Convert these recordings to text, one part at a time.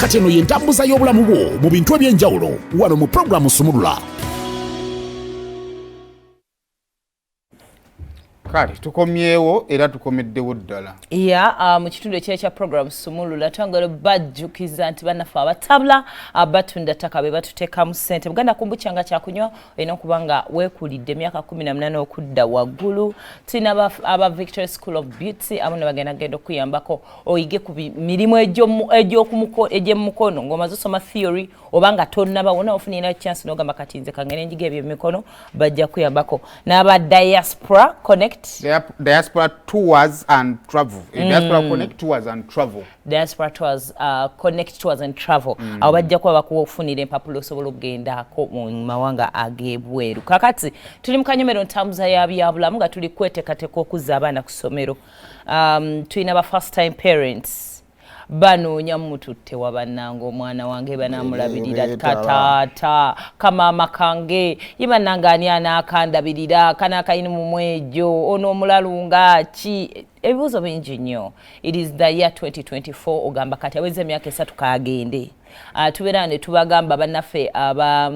kati eno yentambuza y'obulamu bwo mu bintu ebyenjawulo wano mu programu Sumulula. Kale tukomyewo era tukomeddewo ddala. Mu kitundu ekya program Sumulula twagala bajjukiza nti bannafe abatabula abatunda ttaka be batuteekamu ssente. Buganda kumbukyanga kyakunywa olina okuba nga weekulidde emyaka 18 okudda waggulu. Tulina aba Victoria School of Beauty abo ne bagenda okuyambako oyige ku mirimu egy'omukono ng'omaze osoma theory oba nga tonnaba wona ofunira chance n'ogamba kati nze kangene njiga ebyo emikono bajja kuyambako. N'aba Diaspora Connect Diaspora Tours and Travel. Diaspora Connect Tours and Travel. Diaspora Tours Connect Tours and Travel. Abo bajja kuba bakufunira empapula osobola okugendako mu mawanga ag'ebweru. Kakati tuli mu kanyomero ntambuza ya byabulamu nga tuli kweteekateeka okuzza abaana ku ssomero. Tulina ba first time parents. Banoonya mututte wabannanga omwana wange banamulabirira kataata kamama kange yibananga ani anaakandabirira kana kayini mu mwejo ono omulalunga ki ebibuuzo bingi nnyo. It is the year 2024 ogamba kati aweze emyaka 3 kaagende. Tubeera ne tubagamba bannaffe aba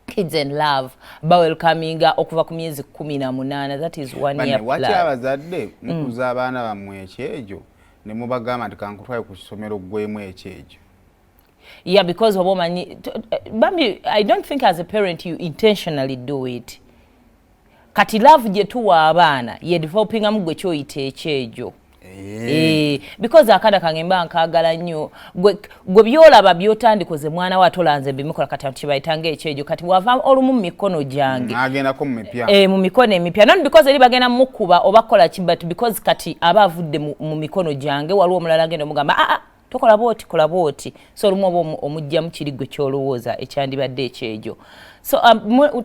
Kids and Love welcominga okuva ku myezi 18. That is 1 year plus. Waki abazadde mukuza abaana bammwe ekyejo ne mubagamba nti kankutwaye ku ssomero gwemu ekyejo. Yeah, because of woman, Bambi, I don't think as a parent you intentionally do it. Kati love je tuwa abaana ye developing amugwe kyoyita ekyejo. Because akada kangemba nkagala nnyo gwe byolaba byotandikoze mwana wa tolanze bimikola kati kibayitanga ekyejo kati wava olumu mikono jange agenda ko mumipya mu mikono emipya not because eri bagenda mukuba obakola but because kati abavudde mu mikono jange waliwo omulala agenda omugamba tokola booti so olumu oba omujja mu kirigwe kyolowooza ekyandibadde ekyejo. So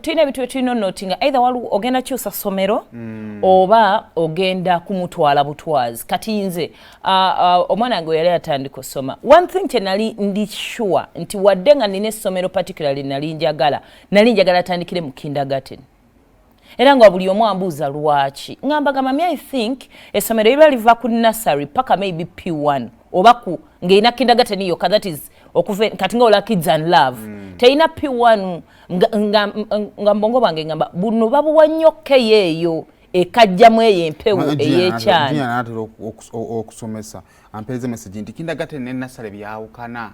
tulina ebintu byetulina notinga either waliwo ogenda kyusa ssomero oba ogenda kumutwala butwazi. Kati nze omwana wange yali atandika osoma. One thing kyenali ndi sure nti wadde nga nina essomero particularly nali njagala atandikire mu kindergarten. Era nga buli omu ambuuza lwaki. Ngamba mami I think essomero liba liva ku nursery paka maybe P1 oba ku ng'erina kindergarten yokka that is okuve kati nga Kids and Love. Teina P1 nga mbongo bange ngamba buno babuwa nnyokke yeeyo ekajjamu eyo empewo ey'ekyana. Jina natera okusomesa ampeze message nti kindergarten ne nursery byawukana.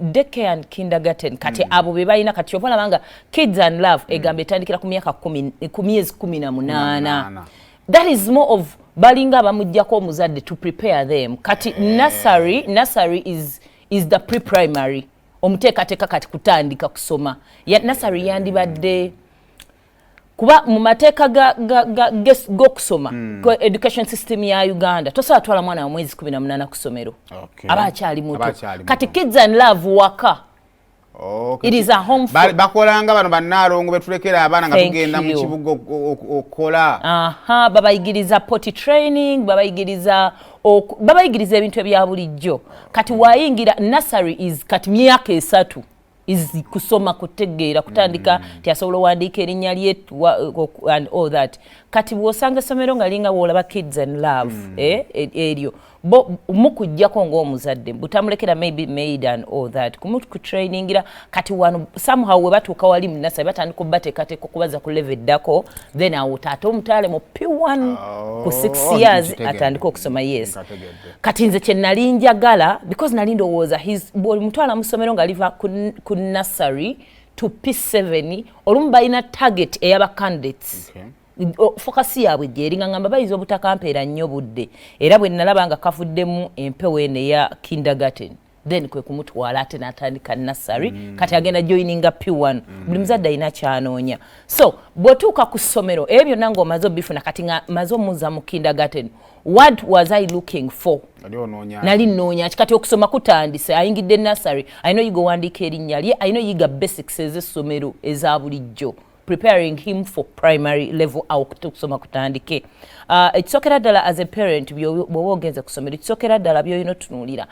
Daycare and kindergarten kati abo be balina kati obona banga Kids and Love egamba etandikira ku myaka 18. That is more of balinga bamujjako omuzadde to prepare them. Kati nursery is the pre-primary. Omuteekateeka kati kutandika kusoma. Ya nursery yandibadde kuba mu mateeka g'okusoma education system ya Uganda tosobola twala mwana wa mwezi 18 ku ssomero. Aba akyali muto. Kati Kids and Love waka. It is a home for bakolanga bano bannaalongo betulekera abaana nga tugenda mu kibuga okola. Babayigiriza potty training, babayigiriza ebintu ebya bulijjo. Kati wayingira nursery is kati myaka 3 is kusoma kutegeera kutandika tiasobola wandiika erinnya lye and all that. Kati bw'osanga essomero nga linga w'olaba Kids and Love eryo mukujjako ng'omuzadde butamulekera maybe maid and all that kumukutrainingira kati wano somehow we batuuka wali mu nursery batandika okubateekateeka okubaza ku level eddako then awo taata omutwale mu P1 ku 6 years atandika okusoma. Yes, kati nze kye nali njagala because nali ndowooza bw'omutwala mu ssomero nga liva ku nursery to P7 olumu balina target ey'aba candidates. Focus yaabwe gyeringa ngamba bayiza obutakамpeera nnyo budde era bwe nalaba nga kavuddemu empewo eno eya kindergarten then kwe kumutwala ate n'atandika nursery kati agenda joininga P1 buli muzadde alina kyanoonya. So bw'otuuka ku ssomero ebyo byonna ng'omaze obifuna kati nga maze omuza mu kindergarten what was I looking for? Nali nnoonya kati okusoma kutandise ayingidde nursery ayina oyiga owandiika erinnya lye ayina oyiga basics ez'essomero eza bulijjo preparing him for primary level kusoma kutandike. Ekisokera ddala as a parent bw'oba ogenze kusomero ekisokera ddala by'olina otunuulira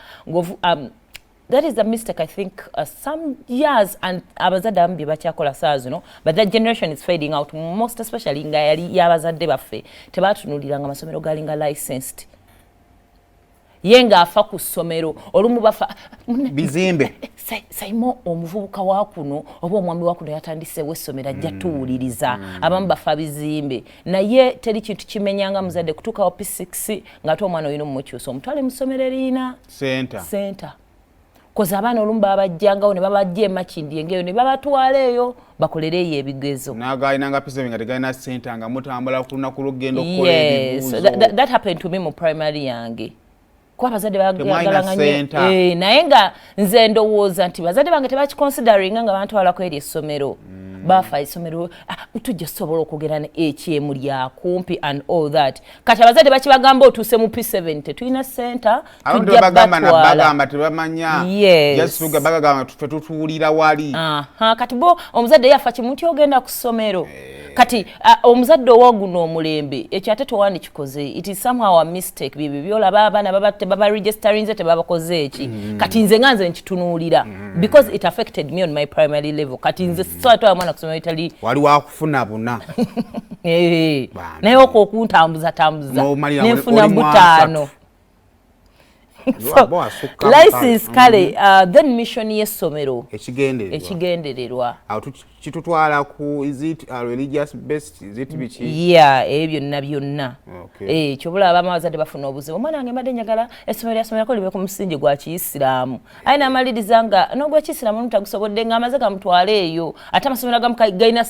that is a mistake I think some years and abazadde abamu bye bakyakola saa zino but that generation is fading out most especially nga yali y'abazadde baffe tebaatunuuliranga amasomero galinga licensed. yenga afa ku ssomero olumu bafa bizimbe sayimo omuvubuka wa kuno oba omwami wa kuno yatandiseewo essomero ajja tuwuliriza abamu bafa bizimbe naye teri kintu kimenyanga muzadde kutuukawo P6 ng'ate omwana olina omumukyusa omutwale mu ssomero erina senta koza abaana olumu babajjangawo ne babajja emakindi engeyo ne babatwala eyo bakolereyo ebigezo n'agaalinanga P7 nga tegalina senta nga mutambula ku lunaku lugendo okukola ebibuuzo. That happened to me mu primary yange kuba abazadde bagalanganye naye nga nze ndowooza nti bazadde bange tebakiconsideringa nga bantwalako eri essomero bafa essomero tujja sobola okugera ne HM lyakumpi and all that kati abazadde bakibagamba otuuse mu P7 tetulina senta tujja bagamba tebamanya bagamba tutuulira wali kati bo omuzadde yafa kimuntu ogenda ku ssomero kati omuzadde owaguno omulembe ekyo ate tewandi kikoze it is somehow a mistake bibi byolaba abaana baba registerinze tebabakoze eki kati nze nga nze nkitunuulira because it affected me on my primary level kati nze sitwala mwana kusomero itali wali wakufuna buna naye okwo okuntambuza nenfuna butaano license kale then mission y'essomero ekigendererwa kitutwala ku is it religious based is it bichi ebyo byonna kyobula abamu abazadde bafuna obuzibu omwana wange mbadde njagala essomero yasomerako libe ku musingi gwa Kiyisiraamu aye n'amaliriza nga n'ogw'Ekiyisiraamu mutagusobodde nga amaze gamutwale eyo ate amasomero agamu gayina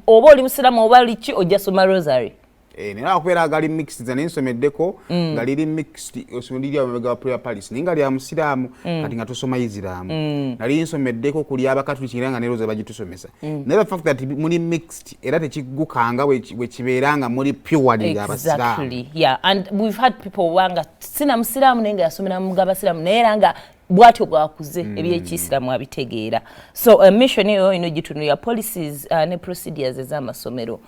oba oli musiraamu oba liki ojja soma rosary nina okubeera gali mixed zane nsomeddeko nga liri mixed essomero liri abamega wa prayer palace naye nga lya musiraamu kati nga tusoma Isiraamu nali nsomeddeko kuli abakatuliki era nga ne roza bagitusomesa naye the fact that muli mixed era tekigukanga we kibeera nga muli purely abasiraamu and we've had people wanga sina musiraamu naye nga yasomera mu gabasiraamu naye era nga bwatyo bwakuze eby'Ekiyisiraamu abitegeera so mission eyo ino gitunulira policies ne procedures ez'amasomero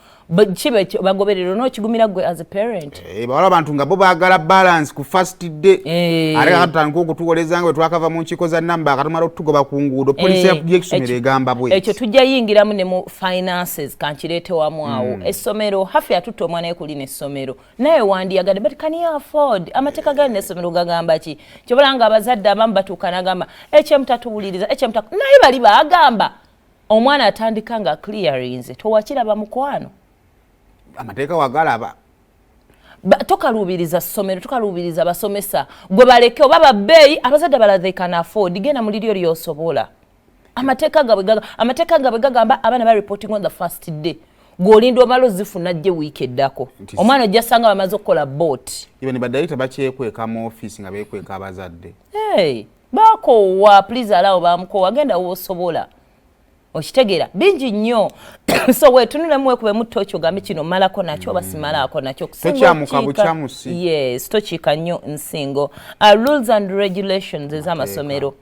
kibe bagoberero n'okigumira gwe as a parent bawala abantu nga bo baagala balance ku first day ate katutandika okutuwoleza nga bwe twakava mu nkiiko za namba akatumala okutugoba ku nguudo polisi y'essomero egamba bwe ekyo tujja yingiramu ne mu finances kankireete wamu awo essomero hafi yatutta omwana ye kulina essomero naye wandiyagadde but can you afford amateeka gali n'essomero gagamba ki kyobola nga abazadde abamu batuuka n'agamba ekyemutatuwuliriza naye bali baagamba omwana atandika nga clearinze towakiraba mukwano amateeka wagalaba tokaluubiriza ssomero tokaluubiriza abasomesa gwe baleke oba babbeeyi abazadde bala they can afford genda mu liryo lyosobola amateeka nga bwe gagamba abaana ba reporting on the first day gwolinda omala ozifuna ajje wiiki eddako omwana ojja sanga bamaze okukola boat ne badayita bakyekweka mu ofiisi nga beekweka abazadde bakoowa please allow bamukowa genda woosobola okitegeera bingi nnyo so wetunulemu wekubemu ttooki ogambe kino malako nakyo oba simalako nakyo tokiika nnyo nsingo rules and regulations ez'amasomero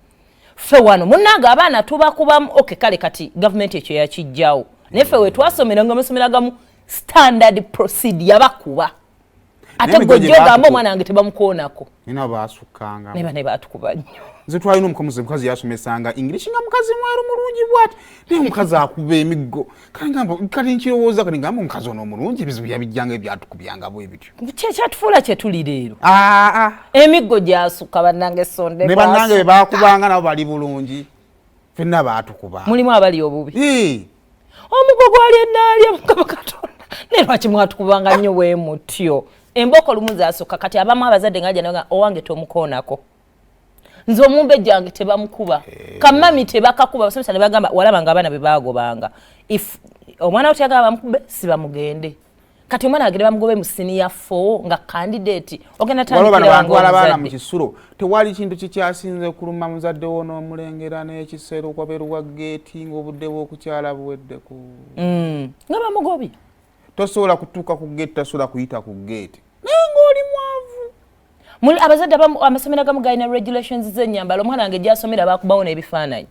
ffe wano munnange abaana tubakubamu kale kati gavumenti ekyo yakijjawo naye ffe wetwasomeranga amasomero agamu standard procedure bakuba ate gojja ogamba omwana wange tebamukoonako nina baasukkanga ne baatukuba nnyo nze twalina omukazi yasomesanga English nga mukazi mweru mulungi bwati naye omukazi akuba emiggo kati nkirowooza kati ngamba omukazi ono omulungi ebizibu yabijjanga ebyatukubyanga bwe bityo kyatufuula kye tuli leero emiggo gyasukka bannange sonde ne bannange be baakubanga nabo bali bulungi ffenna baatukuba mulimu abali obubi omuggo gwali enaalya mukama katonda naye lwaki mwatukubanga nnyo bwe mutyo emboko lumu zaasukka kati abamu abazadde ngajja naga owange tomukoonako nze omumbe gyange tebamukuba kamami tebakakuba basomesa ne bagamba walaba nga abaana be baagobanga if omwana we tyagala bamukube si bamugende kati omwana agende bamugobe mu senior 4 nga candidate ogenda tandikirabaana mu kisulo tewali kintu kikyasinze kuluma muzadde wo n'omulengera n'ekiseera okwabeeru wa geeti ng'obudde bw'okukyala buweddeko nga bamugobye tosobola kutuuka ku geeti tasobola kuyita ku geeti naye ng'oli mwavu abazadde amasomero agamu galina regulations z'ennyambala omwana wange gyasomera bakubawo n'ebifaananyi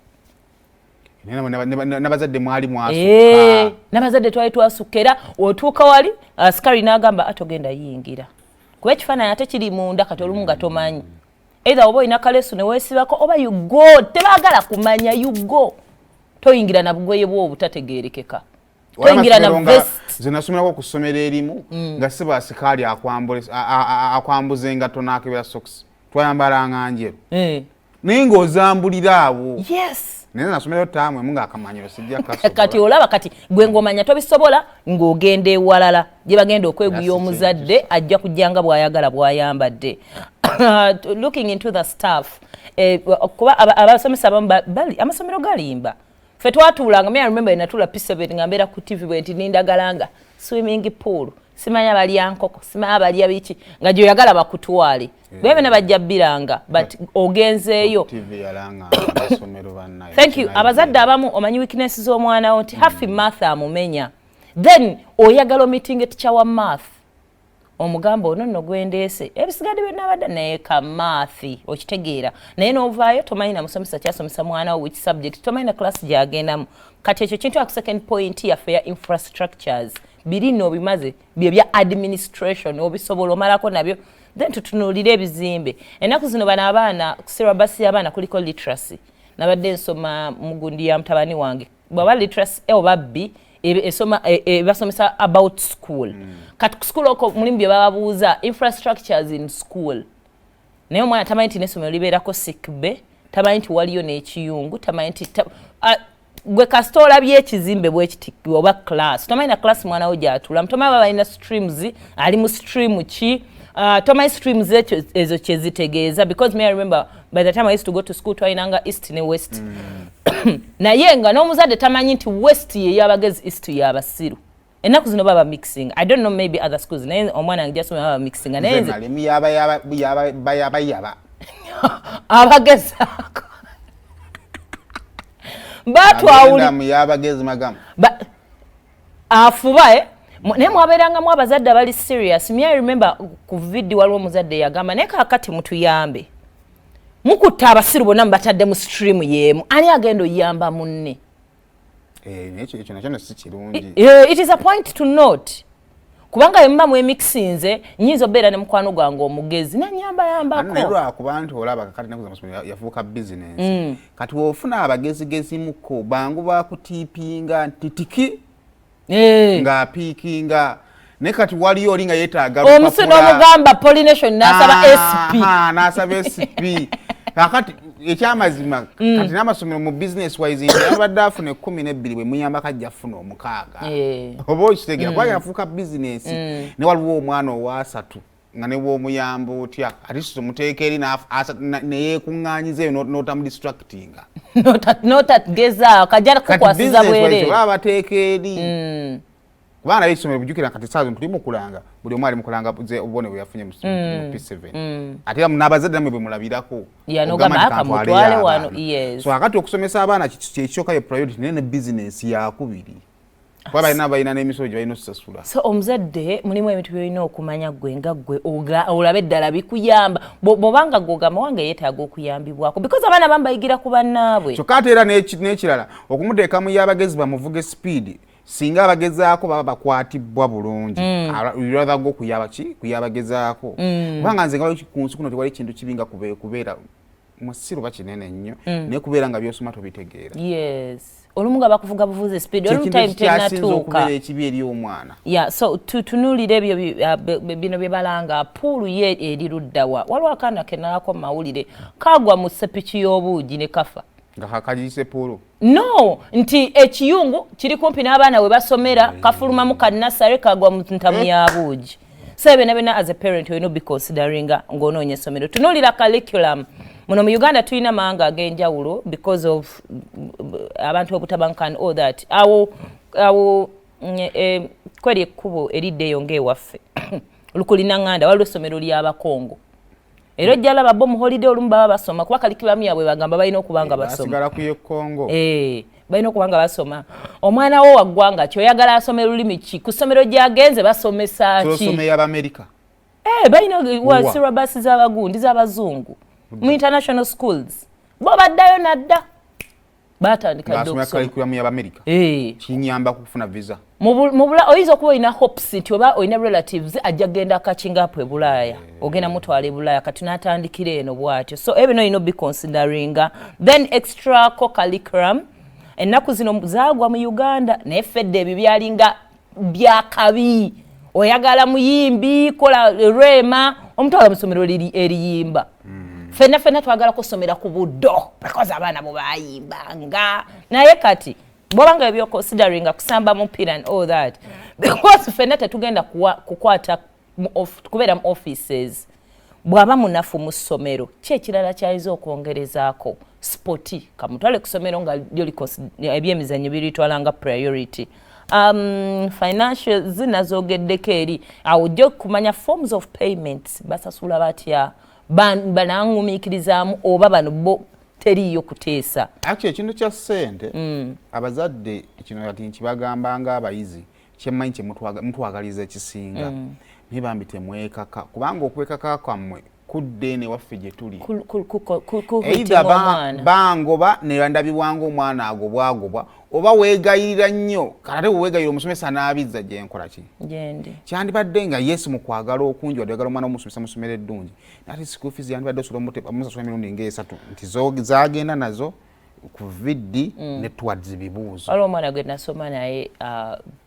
n'abazadde mwali mwasukka n'abazadde twali twasukka era otuuka wali asikali n'agamba atogenda yingira kuba ekifaananyi ate kiri munda kati olumu nga tomanyi either oba olina kaleesu ne weesibako oba you go tebaagala kumanya you go toyingira na bugoye bwo obutategeerekeka toyingira na vest nze nasomerako ku ssomero erimu nga sibasikaali akwambuza engato n'akebera socks twayambalanga njeru naye ng'ozambulira awo yes naye nasomero taamwe mu ng'akamanyiro sijja kasobola kati olaba kati gwe ng'omanya tobisobola ng'ogenda ewalala gye bagenda okweguya omuzadde ajja kujjanga bw'ayagala bw'ayambadde looking into the staff kuba abasomesa abamu amasomero galimba ffe twatuulanga me I remember natula P7 nga mbeera ku TV bwe nti nindagalanga swimming pool simanya balya nkoko simanya balya biki nga gyoyagala bakutwale bebe ne bajja bbiranga but ogenzeeyo thank you abazadde abamu omanyi weakness z'omwana wo nti hafi math amumenya then oyagala meeting teacher wa math omugamba ono nno gwendeese ebisigadde byonna abadde naye ka maathi okitegeera naye n'ovaayo tomanyi na musomesa kyasomesa mwana wo which subject tomanyi na class gyagendamu kati ekyo kintu aku second point yaffe ya infrastructures biri n'obimaze bye bya administration obisobola omalako nabyo then tutunuulire ebizimbe ennaku zino bano abaana syllabus y'abaana kuliko literacy nabadde nsoma mugundi ya mutabani wange bwaba literacy oba bbi basomesa about school kati ku school oko mulimu bye bababuuza infrastructures in school naye omwana tamanyi nti n'essomero libeerako sick bay tamanyi nti waliyo n'ekiyungu tamanyi nti gwe kasita olabye ekizimbe bwekiti oba class tomanyi na class mwana wo gyatula tomanyi baba balina streams ali mu stream ki tomanyi streams ezo kyezitegeeza because me I remember by the time I used to go to school twalinanga east ne west naye nga n'omuzadde tamanyi nti west ye y'abagezi east y'abasiru ennaku zino baba mixing I don't know maybe other schools naye omwana wange gyasomera baba mixing naye nze abagezaako yabagezi magamu afuba naye mwabeerangamu abazadde abali serious me I remember ku video waliwo omuzadde yagamba naye kaakati mutuyambe mukutta abasiru bonna mubatadde mu stream yeemu ani agenda oyamba munne ekyo nakyo si kirungi it is a point to note kubanga yemba mwemixinze nyinza obeera ne mukwano gwange omugezi nanyambayambako naye lwakuba nti olaba kakati nakuza amasomero yafuuka business kati woofuna abagezigezimuko bangu bakutiipinga nti tiki ng'apiikinga naye kati waliyo oli nga yeetaaga omusi n'omugamba pollination n'asaba SP n'asaba SP kakati ekyamazima kati n'amasomero mu business wise abadde afuna 12 bwe muyamba kajja afuna 6 oba okitegeera kuba yafuuka business ne waliwo omwana owasatu nga ne bw'omuyamba otya ati somuteeka eri neyeekuŋŋaanyizeeyo n'otamudistractinga n'otagezaako kajja kukwasiza bwereere oba abateeka eri kubanga naye essomero bujjukira kati saazi tulimu kulanga buli omu ali mukulanga obubone bwe yafunye mu P7 ate n'abazadde namwe bwe mulabirako kamutwale wano so akati okusomesa abaana kyekyoka ye priority naye ne business yakubiri kuba balina n'emisolo gye balina osasula so omuzadde mulimu ebintu byolina okumanya gwe nga gwe olabe eddala bikuyamba bw'obanga gwogamba wange yeetaaga okuyambibwako because abaana abamu bayigira ku bannaabwe kyokka ate era n'ekirala okumuteeka mu y'abagezi bamuvuge speed singa abagezaako baba bakwatibwa bulungi rather go kuyabagezaako kubanga nze nga ku nsi kuno tewali kintu kibi nga kubeera musiru bakinene nnyo naye kubeera nga byosoma tobitegeera olumu nga bakuvuga buvuze speed olumu time tenatuuka okubeera ekibi eri omwana so tutunuulira ebyo bino bye balanga puulu ye eri luddawa waliwo akaana kenalako mu mawulire kagwa mu sepiki y'obuugi ne kafa nga kakagiyise puulu no nti ekiyungu kiri kumpi n'abaana we basomera kafulumamu ka nasare kagwa mu ntamu y'abuugi so bena as a parent olina be consideringa ng'onoonya essomero tunuulira curriculum muno mu Uganda tulina amawanga ag'enjawulo because of abantu obutabanguka and all that awo kweri ekkubo eriddeeyo ng'ewaffe lukulina nganda waliwo essomero ly'abakongo era ojja laba bo mu holiday olumu baba basoma kuba curriculum yabwe bagamba balina okuba nga basoma basigala ku y'Ekongo balina okuba nga basoma omwana wo waggwanga kyoyagala asome lulimi ki ku ssomero gyagenze basomesa ki kyosome y'Abamerika balina syllabus z'abagundi z'abazungu mu international schools bo baddayo nadda batandika curriculum y'Abamerika kinyamba kufuna visa oyinza okuba olina hopes nti oba olina relatives ajja genda akakinga apo e Bulaaya ogenda mutwala e Bulaaya kati n'atandikira eno bw'atyo so ebino olina be consideringa then extra co-curriculum ennaku zino zaagwa mu Uganda naye fedde ebyo byalinga byakabi oyagala muyimbi kola rema omutwala mu ssomero eriyimba fena twagala kusomera ku buddo because abaana bo bayimbanga naye kati bwabanga ebyo considering kusamba mupiira and all that because fena tetugenda kukwata kubeera mu offices bwaba munafu mu ssomero kyekirala kyayiza okwongerezaako sporti kamutwale ku ssomero nga ebyemizannyo biritwalanga priority financial zinazogeddeko eri awo ojja okumanya forms of payments basasula batya banangumiikirizaamu oba bano bo teriyo kuteesa actually ekintu kya ssente abazadde kino kati nkibagambanga abayizi kyemmanyi kyemutwagaliza ekisinga naye bambi temwekaka kubanga okwekaka kwammwe kudde ne waffe gye tuli either bangoba ne ndabibwanga omwana agobwagobwa oba weegayirira nnyo kate weegayira omusomesa n'abizza gye nkola ki kyandibadde nga yesu mu kwagala okungi wadde oyagala omwana omusomesa mu ssomero eddungi nati school fees yandibadde omusasula emirundi ng'esatu nti zagenda nazo ku viddi ne twadzi bibuuzo waliwo omwana gwe nasoma naye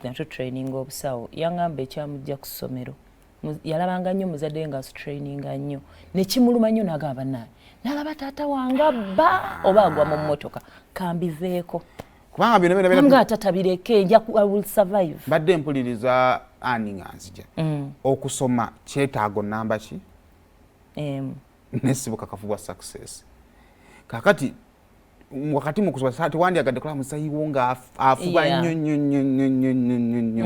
natu training obusawo yangamba ekyamujja ku ssomero yalabanga nnyo muzadde nga traininga nnyo nekimuluma nnyo n'agamba naye nalaba taata wange abba oba agwa mu mmotoka kambiveeko kubanga bino nga tatabireke nja I will survive badde mpuliriza ani nzija okusoma kyetaago namba ki nesibuka kafubwa success kakati wakati mu kusoma sati wandyagadde kola musayiwo nga afuba nnyo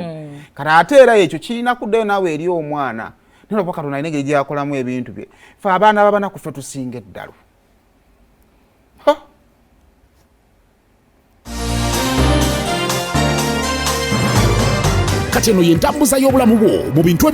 kati ate era ekyo kirina kuddayo naawe eri omwana nino paka tunaine engeri gyakolamu ebintu bye fe abaana babanaku ffe tusinga eddalu kati eno y'entambuza y'obulamu bwo mu bintu